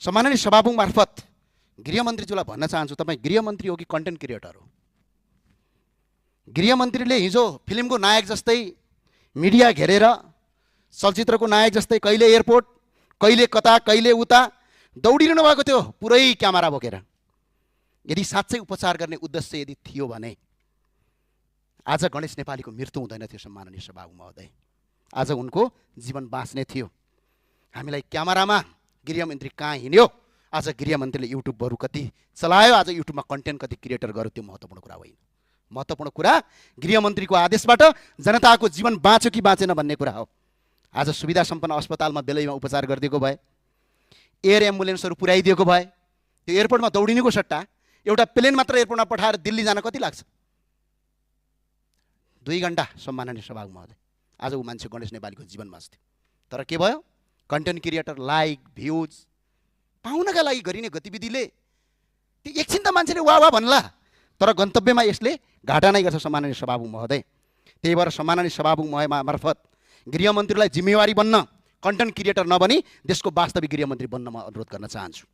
सम्माननीय सभामुख मार्फत गृहमन्त्रीज्यूलाई भन्न चाहन्छु, तपाईँ गृहमन्त्री हो कि कन्टेन्ट क्रिएटर हो? गृहमन्त्रीले हिजो फिल्मको नायक जस्तै मिडिया घेरेर, चलचित्रको नायक जस्तै कहिले एयरपोर्ट, कहिले कता, कहिले उता दौडिरहनु भएको थियो पुरै क्यामेरा बोकेर। यदि साँच्चै उपचार गर्ने उद्देश्य यदि थियो भने आज गणेश नेपालीको मृत्यु हुँदैन थियो। सम्माननीय सभामुख महोदय, आज उनको जीवन बाँच्ने थियो। हामीलाई क्यामेरामा गृहमन्त्री कहाँ हिँड्यो, आज गृहमन्त्रीले युट्युबहरू कति चलायो, आज युट्युबमा कन्टेन्ट कति क्रिएटर गर्यो, त्यो महत्त्वपूर्ण कुरा होइन। महत्त्वपूर्ण कुरा गृहमन्त्रीको आदेशबाट जनताको जीवन बाँच्यो कि बाँचेन भन्ने कुरा हो। आज सुविधा सम्पन्न अस्पतालमा बेलैमा उपचार गरिदिएको भए, एयर एम्बुलेन्सहरू पुर्याइदिएको भए, त्यो एयरपोर्टमा दौडिनुको सट्टा एउटा प्लेन मात्र एयरपोर्टमा पठाएर दिल्ली जान कति लाग्छ? 2 घण्टा। सम्माननीय सभामुख महोदय, आज ऊ मान्छे गणेश नेपालीको जीवन बाँच्थ्यो। तर के भयो? कन्टेन्ट क्रिएटर लाइक भ्युज पाउनका लागि गरिने गतिविधिले त्यो एकछिन त मान्छेले वाह वाह भन्ला, तर गन्तव्यमा यसले घाटा नै गर्छ। सम्माननीय सभामुख महोदय, त्यही भएर सम्माननीय सभामुख मार्फत गृहमन्त्रीलाई जिम्मेवारी बन्न, कन्टेन्ट क्रिएटर नबनी देशको वास्तविक गृहमन्त्री बन्न म अनुरोध गर्न चाहन्छु।